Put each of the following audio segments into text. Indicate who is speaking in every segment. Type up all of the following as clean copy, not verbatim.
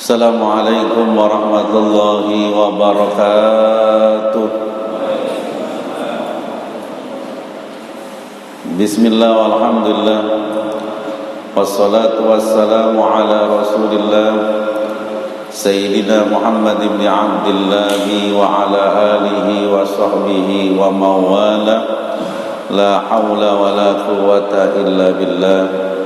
Speaker 1: Assalamualaikum warahmatullahi wabarakatuh. Bismillah walhamdulillah, wassalatu wassalamu ala rasulillah Sayyidina Muhammad ibn Abdillah wa ala alihi wa sahbihi wa mawala. La hawla wa la quwwata illa billah.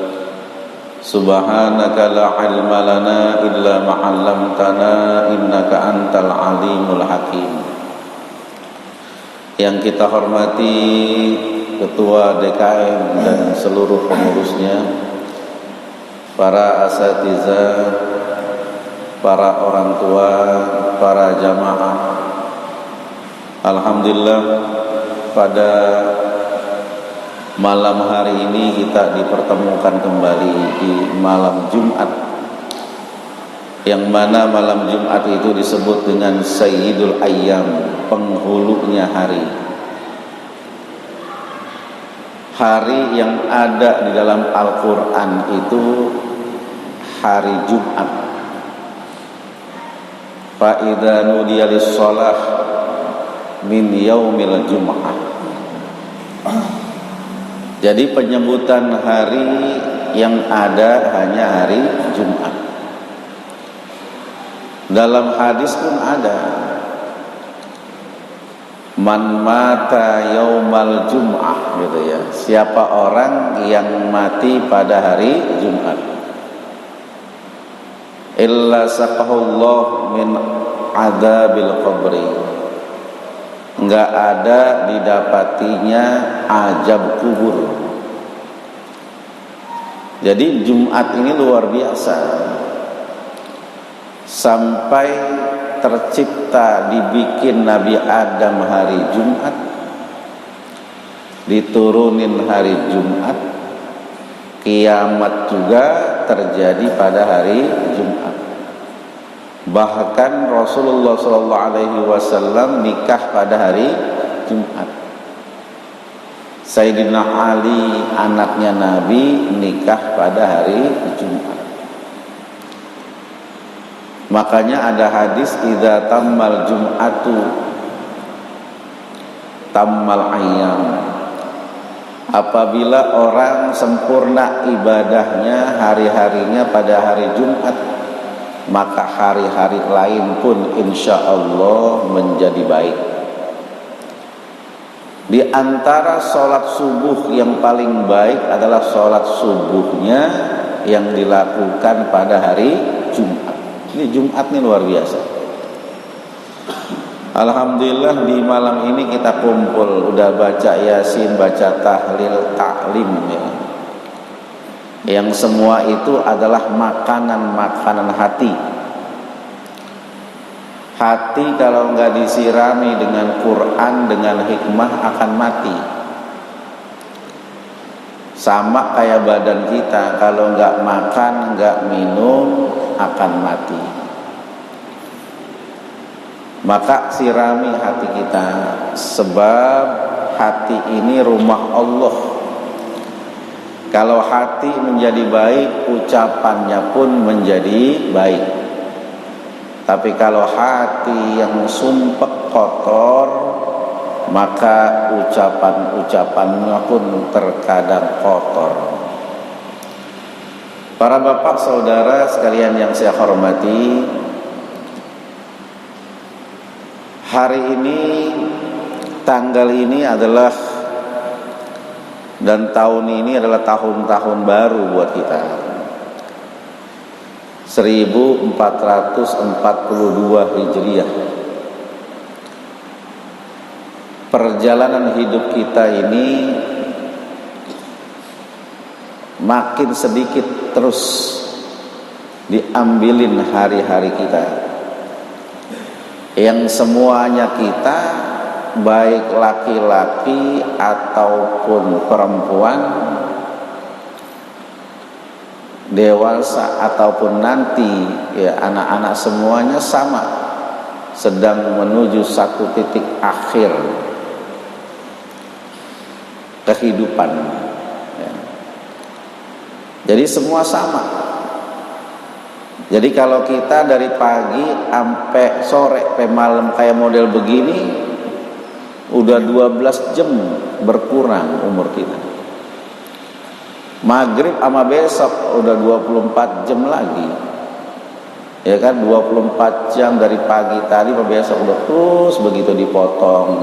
Speaker 1: Subhanaka la ilma lana illa ma 'allamtana innaka antal alimul hakim. Yang kita hormati Ketua DKM dan seluruh pengurusnya, para asatidzah, para orang tua, para jamaah. Alhamdulillah, pada malam hari ini kita dipertemukan kembali di malam Jumat, yang mana malam Jumat itu disebut dengan Sayyidul Ayyam, penghulunya hari. Hari yang ada di dalam Al-Quran itu hari Jumat. Fa idza nudiya lis-shalah min yaumil jum'ah. Jadi penyebutan hari yang ada hanya hari Jumat. Dalam hadis pun ada, man mata yaumal jum'ah, gitu ya. Siapa orang yang mati pada hari Jumat, illa saqahullah min adzabil qabri, enggak ada didapatinya azab kubur. Jadi Jumat ini luar biasa. Sampai tercipta, dibikin Nabi Adam hari Jumat, diturunin hari Jumat, kiamat juga terjadi pada hari Jumat. Bahkan Rasulullah SAW nikah pada hari Jumat. Sayyidina Ali, anaknya Nabi, nikah pada hari Jumat. Makanya ada hadis, idza tammal jum'atu tammal ayyam. Apabila orang sempurna ibadahnya, hari-harinya pada hari Jumat, maka hari-hari lain pun insya Allah menjadi baik. Di antara sholat subuh yang paling baik adalah sholat subuhnya yang dilakukan pada hari Jumat. Ini Jumat ini luar biasa. Alhamdulillah di malam ini kita kumpul, udah baca Yasin, baca tahlil, taklim ya. Yang semua itu adalah makanan-makanan hati. Hati kalau enggak disirami dengan Quran, dengan hikmah, akan mati. Sama kayak badan kita, kalau enggak makan, enggak minum, akan mati. Maka sirami hati kita, sebab hati ini rumah Allah. Kalau hati menjadi baik, ucapannya pun menjadi baik. Tapi kalau hati yang sumpek kotor, maka ucapan-ucapannya pun terkadang kotor. Para bapak saudara sekalian yang saya hormati, hari ini, tanggal ini adalah, dan tahun ini adalah tahun-tahun baru buat kita. 1442 Hijriah. Perjalanan hidup kita ini makin sedikit terus diambilin hari-hari kita, yang semuanya kita, baik laki-laki ataupun perempuan, dewasa ataupun nanti ya anak-anak, semuanya sama, sedang menuju satu titik akhir kehidupan ya. Jadi semua sama. Jadi kalau kita dari pagi sampai sore sampai malam kayak model begini, udah 12 jam berkurang umur kita. Maghrib sama besok udah 24 jam lagi. Ya kan, 24 jam dari pagi tadi sampai besok udah terus begitu dipotong.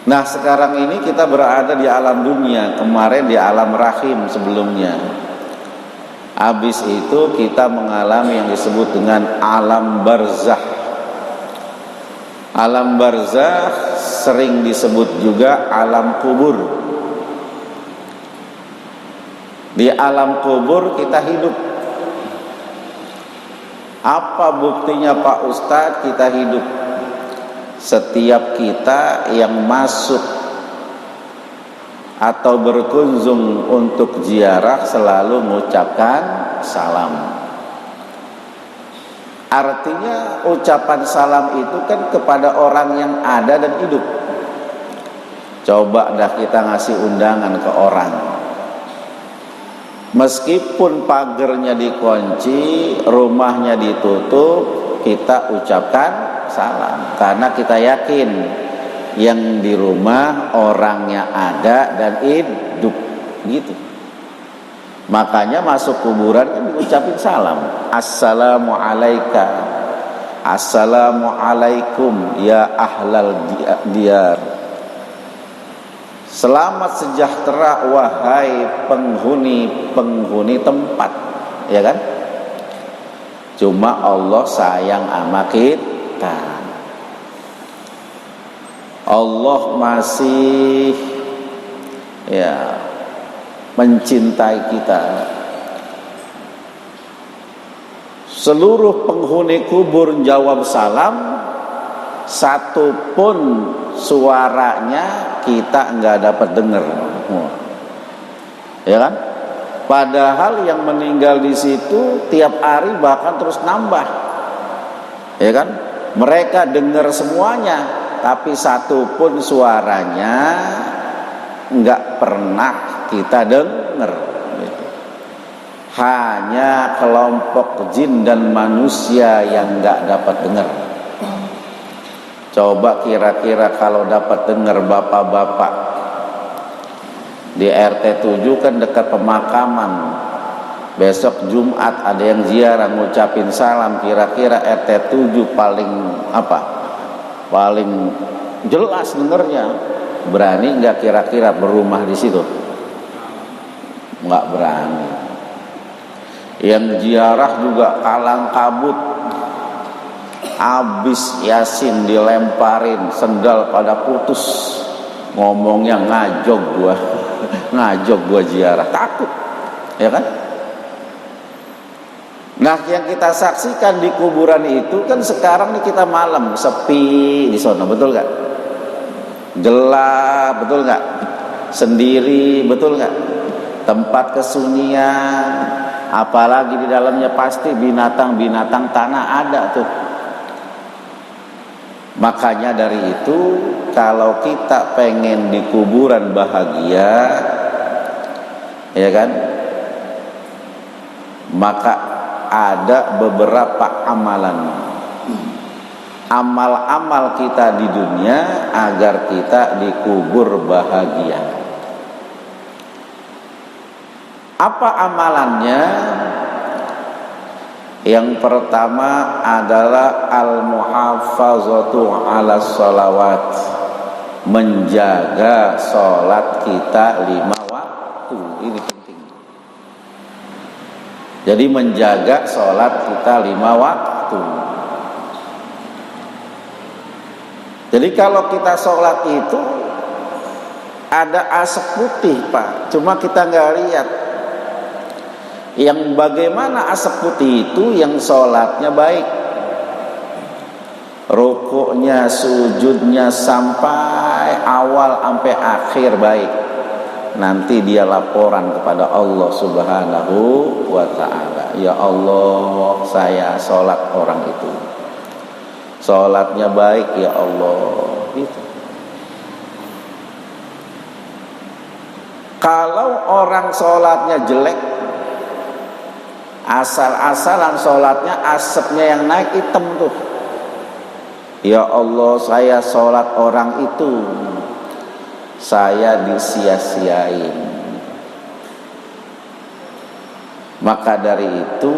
Speaker 1: Nah, sekarang ini kita berada di alam dunia, kemarin di alam rahim sebelumnya. Habis itu kita mengalami yang disebut dengan alam barzakh. Alam barzakh sering disebut juga alam kubur. Di alam kubur kita hidup. Apa buktinya Pak Ustadz kita hidup? Setiap kita yang masuk atau berkunjung untuk ziarah selalu mengucapkan salam. Artinya ucapan salam itu kan kepada orang yang ada dan hidup. Coba dah kita ngasih undangan ke orang, meskipun pagernya dikunci, rumahnya ditutup, kita ucapkan salam, karena kita yakin yang di rumah orangnya ada dan hidup gitu. Makanya masuk kuburan kan diucapin salam. Assalamualaikum, assalamualaikum ya ahlal diyar. Selamat sejahtera wahai penghuni tempat, ya kan? Cuma Allah sayang sama kita. Allah masih mencintai kita. Seluruh penghuni kubur jawab salam, satu pun suaranya kita nggak dapat dengar, ya kan? Padahal yang meninggal di situ tiap hari bahkan terus nambah, ya kan? Mereka dengar semuanya, tapi satu pun suaranya nggak pernah kita dengar. Hanya kelompok jin dan manusia yang nggak dapat dengar. Coba kira-kira kalau dapat dengar bapak-bapak di RT 7 kan dekat pemakaman. Besok Jumat ada yang ziarah ngucapin salam, kira-kira RT 7 paling jelas dengernya. Berani nggak kira-kira berumah di situ? Nggak berani. Yang ziarah juga kalang kabut, abis Yasin dilemparin, sendal pada putus, ngomongnya ngajog gua ziarah, takut, ya kan? Nah, yang kita saksikan di kuburan itu kan sekarang nih kita malam, sepi di sana, betul gak? Gelap, betul gak? Sendiri, betul gak? Tempat kesunyian, apalagi di dalamnya pasti binatang-binatang tanah ada tuh. Makanya dari itu, kalau kita pengen di kuburan bahagia, ya kan, maka ada beberapa amalan, amal-amal kita di dunia agar kita dikubur bahagia. Apa amalannya? Yang pertama adalah al-muhafazatu 'alas shalawat, menjaga sholat kita 5 waktu. Ini penting. Jadi menjaga sholat kita 5 waktu. Jadi kalau kita sholat itu ada asap putih, Pak, cuma kita nggak lihat. Yang bagaimana asap putih itu yang sholatnya baik, rukuknya, sujudnya sampai awal sampai akhir baik, nanti dia laporan kepada Allah Subhanahu wa ta'ala, ya Allah, saya sholat orang itu, sholatnya baik ya Allah, gitu. Kalau orang sholatnya jelek, Asal-asalan sholatnya, asapnya yang naik hitam tuh. Ya Allah, saya sholat orang itu, saya disia-siain. Maka dari itu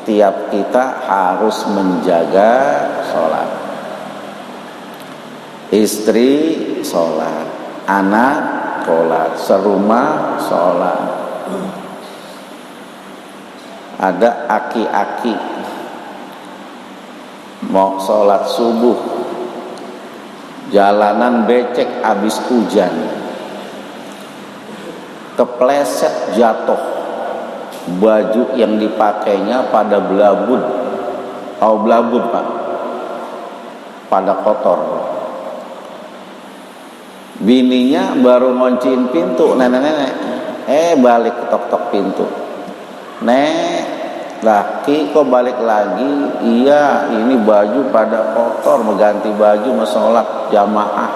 Speaker 1: tiap kita harus menjaga sholat. Istri sholat, anak sholat, serumah sholat. Ada aki-aki mau sholat subuh, jalanan becek abis hujan, kepleset jatuh, baju yang dipakainya pada belabud. Tahu belabud Pak? Pada kotor. Bininya baru ngonciin pintu, nenek-nenek, balik ketok-tok pintu. Nek, laki kok balik lagi? Iya, ini baju pada kotor, mau ganti baju, mau sholat jamaah.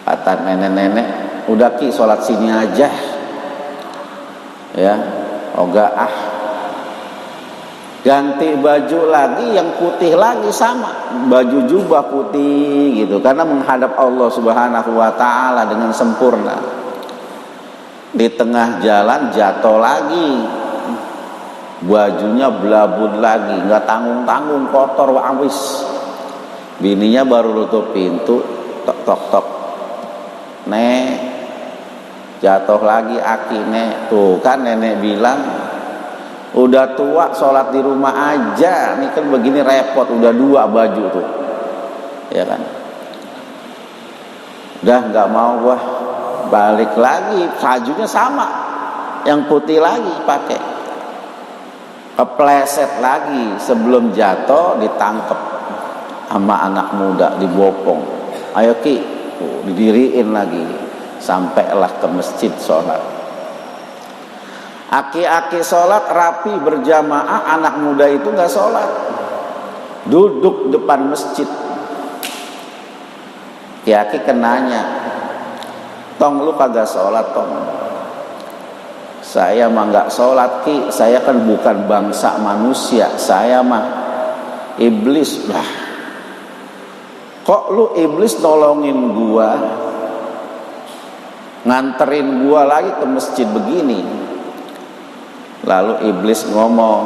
Speaker 1: Kata nenek-nenek, udah Ki sholat sini aja. Ya, oga ganti baju lagi yang putih lagi, sama baju jubah putih gitu, karena menghadap Allah Subhanahu wa taala dengan sempurna. Di tengah jalan jatuh lagi, bajunya belabud lagi, nggak tanggung-tanggung, kotor awis. Bininya baru tutup pintu, tok tok tok, nek jatuh lagi aki nek. Tuh kan nenek bilang udah tua sholat di rumah aja, ini kan begini repot, udah 2 baju tuh, ya kan. Udah nggak mau gua, balik lagi, bajunya sama, yang putih lagi pakai, kepleset lagi. Sebelum jatuh ditangkep sama anak muda, dibopong, ayo Ki, didiriin lagi, sampailah ke masjid sholat. Aki-aki sholat rapi berjamaah, anak muda itu nggak sholat, duduk depan masjid. Aki-aki kenanya, tong lu kagak sholat tong? Saya mah nggak sholat Ki, saya kan bukan bangsa manusia, saya mah iblis. Lah, kok lu iblis nolongin gua, nganterin gua lagi ke masjid begini? Lalu iblis ngomong,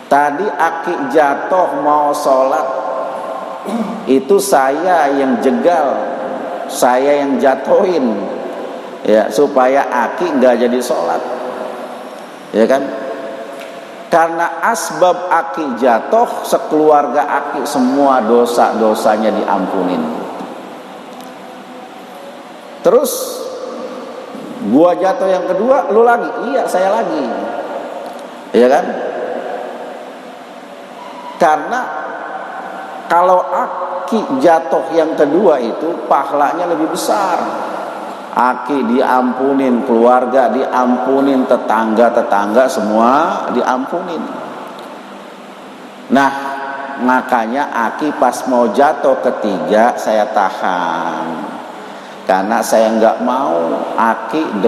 Speaker 1: tadi aki jatuh mau sholat, itu saya yang jegal, saya yang jatuhin, ya, supaya aki nggak jadi sholat, ya kan? Karena asbab aki jatuh, sekeluarga aki semua dosa-dosanya diampunin. Terus gua jatuh yang kedua, lu lagi? Iya, saya lagi, ya kan? Karena kalau aki jatuh yang kedua itu pahalanya lebih besar. Aki diampunin, keluarga diampunin, tetangga-tetangga semua diampunin. Nah, makanya aki pas mau jatuh ketiga saya tahan, karena saya nggak mau aki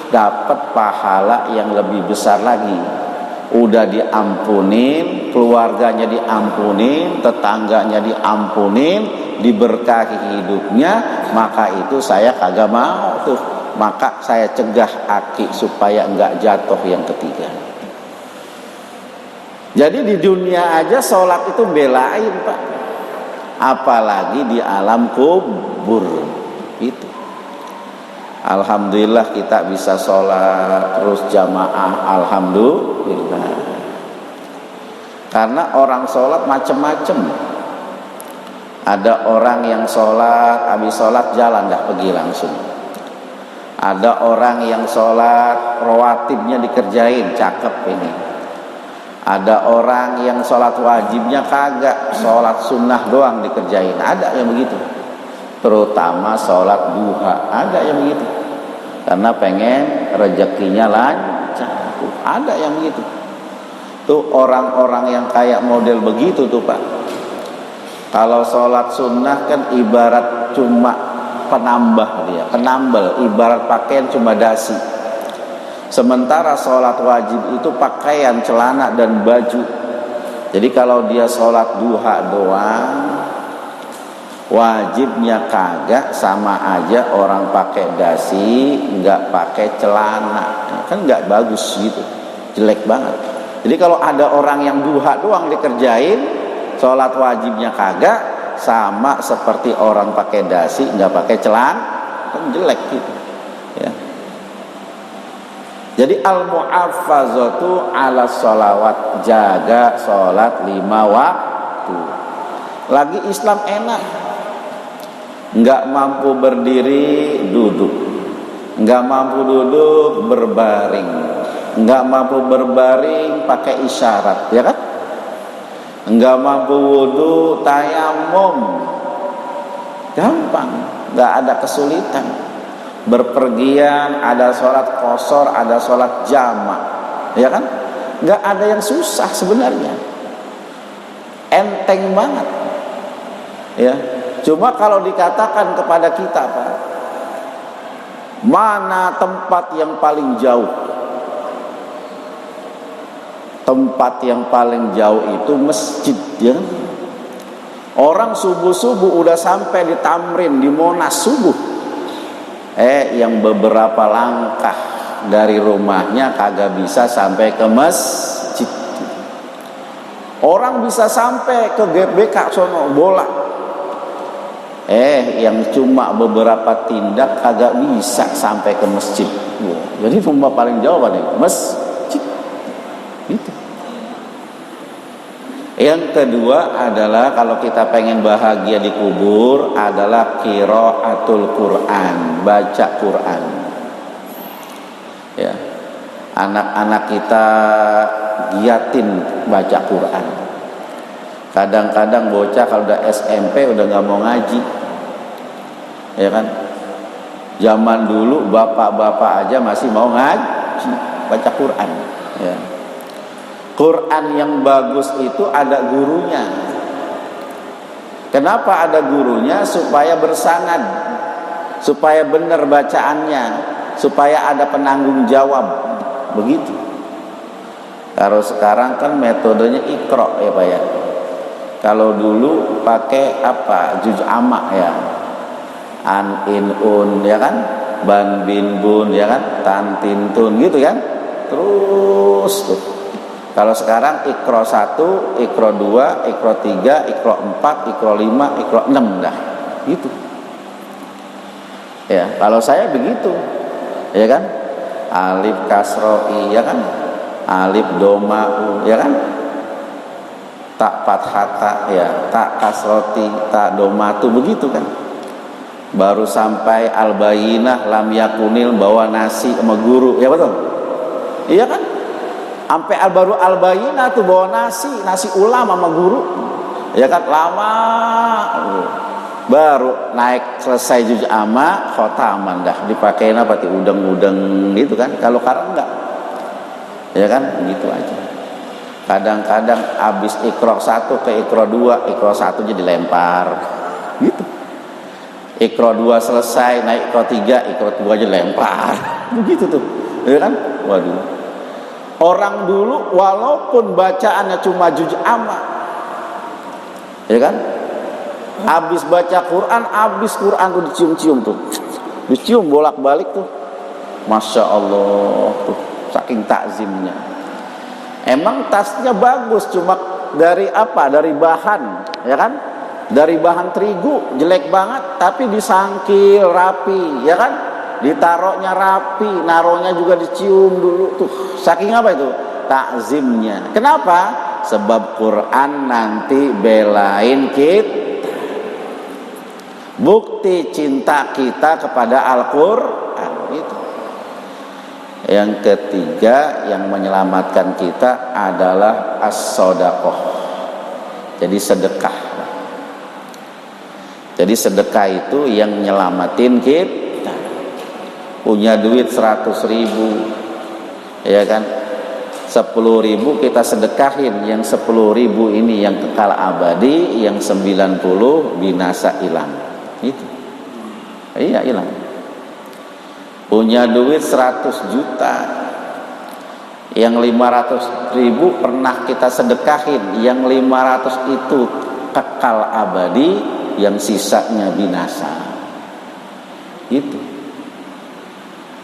Speaker 1: dapat pahala yang lebih besar lagi. Udah diampunin, keluarganya diampunin, tetangganya diampunin, diberkahi hidupnya, maka itu saya kagak mau tuh. Maka saya cegah aki supaya enggak jatuh yang ketiga. Jadi di dunia aja sholat itu belain Pak, apalagi di alam kubur itu. Alhamdulillah kita bisa sholat terus jamaah, alhamdulillah. Karena orang sholat macem-macem. Ada orang yang sholat, habis sholat jalan dah pergi langsung. Ada orang yang sholat rawatibnya dikerjain, cakep ini. Ada orang yang sholat wajibnya kagak, sholat sunnah doang dikerjain. Ada yang begitu. Terutama sholat duha, ada yang begitu, karena pengen rezekinya lancar. Ada yang begitu. Tuh orang-orang yang kayak model begitu tuh Pak. Kalau sholat sunnah kan ibarat cuma penambah dia, penambal, ibarat pakaian cuma dasi. Sementara sholat wajib itu pakaian, celana dan baju. Jadi kalau dia sholat duha doang, wajibnya kagak, sama aja orang pakai dasi nggak pakai celana, kan nggak bagus gitu, jelek banget. Jadi kalau ada orang yang duha doang dikerjain, sholat wajibnya kagak, sama seperti orang pakai dasi nggak pakai celana, kan jelek gitu ya. Jadi al-mu'affazatu ala sholawat, jaga sholat 5 waktu. Lagi Islam enak, nggak mampu berdiri duduk, nggak mampu duduk berbaring, nggak mampu berbaring pakai isyarat, ya kan? Nggak mampu wudu tayamum, gampang, nggak ada kesulitan. Berpergian ada sholat qashar, ada sholat jamak, ya kan? Nggak ada yang susah sebenarnya, enteng banget, ya. Cuma kalau dikatakan kepada kita, Pak, mana tempat yang paling jauh? Tempat yang paling jauh itu masjid, ya. Orang subuh-subuh udah sampai di Tamrin, di Monas subuh. Yang beberapa langkah dari rumahnya kagak bisa sampai ke masjid. Orang bisa sampai ke GBK sono bola. Yang cuma beberapa tindak kagak bisa sampai ke masjid. Jadi tempat paling jauh nih masjid. Itu. Yang kedua adalah kalau kita pengen bahagia di kubur adalah qiraatul Quran, baca Quran. Ya. Anak-anak kita giatin baca Quran. Kadang-kadang bocah kalau udah SMP udah nggak mau ngaji, ya kan? Zaman dulu bapak-bapak aja masih mau ngaji, baca Quran. Ya. Quran yang bagus itu ada gurunya. Kenapa ada gurunya? Supaya bersanad, supaya benar bacaannya, supaya ada penanggung jawab. Begitu. Kalau sekarang kan metodenya Iqra, ya Pak ya. Kalau dulu pakai apa? Juz amma, ya. An in un, ya kan? Ban bin bun, ya kan? Tan tin tun, gitu kan? Terus tuh. Kalau sekarang Iqra 1, Iqra 2, Iqra 3, Iqra 4, Iqra 5, Iqra 6 dah. Gitu. Ya, kalau saya begitu. Ya kan? Alif kasro i, ya kan? Alif doma u, ya kan? Tak fathata, ya, tak kasroti, tak domatu, begitu kan? Baru sampai al-bayinah lam yakunil bawa nasi sama guru, ya betul? Iya kan? Sampai baru al-bayinah tuh bawa nasi ulam sama guru, ya kan? Lama, baru naik selesai juz amma khotaman dah, dipakein apa tuh udang-udang gitu kan? Kalau sekarang enggak, ya kan? Begitu aja. Kadang-kadang habis Iqra 1 ke Iqra 2, Iqra 1 jadi lempar, gitu. Iqra 2 selesai, naik Iqra 3, Iqra 2 aja lempar, begitu tuh, ya kan? Waduh. Orang dulu walaupun bacaannya cuma juz amma, ya kan? Habis baca Quran, habis Quran tuh dicium-cium tuh, dicium bolak-balik tuh, masya Allah tuh, saking takzimnya. Emang tasnya bagus, cuma dari apa? Dari bahan, ya kan? Dari bahan terigu, jelek banget, tapi disangkil rapi, ya kan? Ditaruhnya rapi, naruhnya juga dicium dulu tuh. Saking apa itu? Takzimnya. Kenapa? Sebab Quran nanti belain kita. Bukti cinta kita kepada Al-Quran itu. Yang ketiga yang menyelamatkan kita adalah as-sodaqoh. Jadi sedekah. Jadi sedekah itu yang nyelamatin kita. Punya duit 100.000, ya kan? 10.000 kita sedekahin, yang 10.000 ini yang kekal abadi, yang 90 binasa hilang. Itu. Iya hilang. Punya duit 100 juta, Yang 500.000 pernah kita sedekahin, yang 500 itu kekal abadi, yang sisanya binasa. Itu.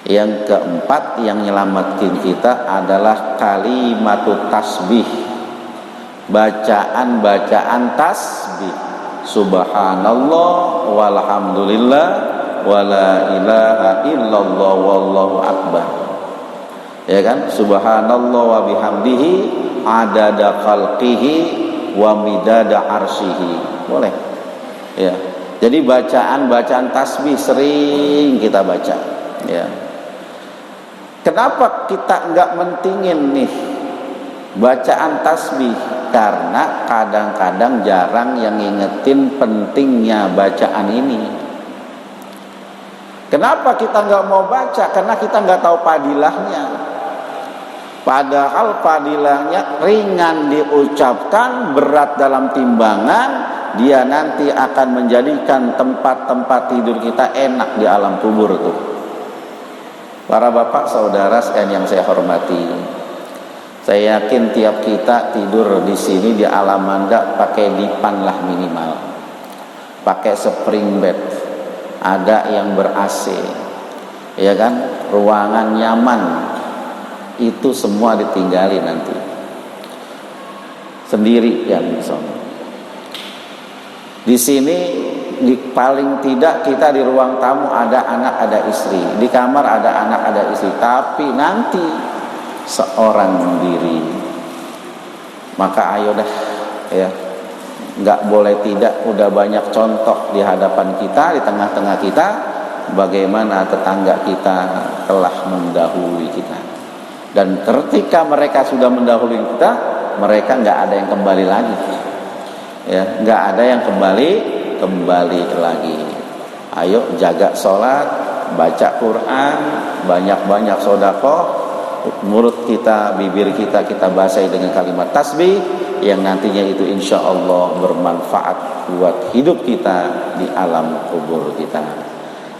Speaker 1: Yang keempat yang nyelamatin kita adalah kalimatut tasbih, bacaan tasbih. Subhanallah walhamdulillah wala ilaha illallah wallahu akbar. Ya kan? Subhanallah wa bihamdihi adada khalqihi wa midada arsyihi. Boleh. Ya. Jadi bacaan tasbih sering kita baca. Ya. Kenapa kita enggak mentingin nih bacaan tasbih? Karena kadang-kadang jarang yang ngingetin pentingnya bacaan ini. Kenapa kita enggak mau baca? Karena kita enggak tahu padilahnya. Padahal padilahnya ringan diucapkan, berat dalam timbangan. Dia nanti akan menjadikan tempat-tempat tidur kita enak di alam kubur tuh. Para bapak saudara sekalian yang saya hormati, saya yakin tiap kita tidur di sini di alam manda pakai dipan lah minimal, pakai spring bed, ada yang ber-AC, ya kan, ruangan nyaman, itu semua ditinggali nanti sendiri ya misalnya. Di sini paling tidak kita di ruang tamu ada anak ada istri, di kamar ada anak ada istri, tapi nanti seorang diri. Maka ayo dah ya, nggak boleh tidak, udah banyak contoh di hadapan kita, di tengah-tengah kita, bagaimana tetangga kita telah mendahului kita. Dan ketika mereka sudah mendahului kita, mereka nggak ada yang kembali lagi, ya, nggak ada yang kembali lagi. Ayo jaga sholat, baca Quran, banyak-banyak sedekah, mulut kita, bibir kita basahi dengan kalimat tasbih yang nantinya itu insya Allah bermanfaat buat hidup kita di alam kubur kita.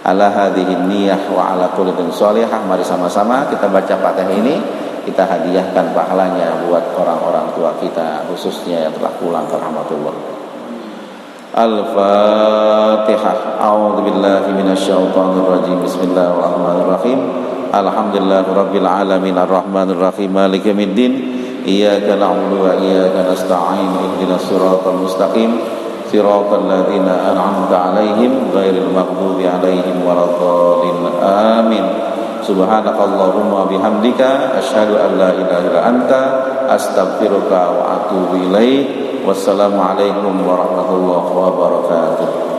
Speaker 1: Ala hadhihi niyah wa ala kulli sholihah. Mari sama-sama kita baca Fatihah ini, kita hadiahkan pahalanya buat orang-orang tua kita, khususnya yang telah pulang ke rahmatullah. Al-Fatihah. A'udzu billahi minasyaitonir rajim. Bismillahirrahmanirrahim. Alhamdulillahirabbil alamin arrahmanir rahim maliki yaumiddin. Iyyaka na'budu wa iyyaka nasta'in. Ihdinas siratal mustaqim. Siratal ladzina an'amta 'alaihim ghairil maghdubi 'alaihim waladdallin. Amin. Subhanakallahumma bihamdika asyhadu an la ilaha illa anta astaghfiruka wa atubu ilaik. Wassalamualaikum warahmatullahi wabarakatuh.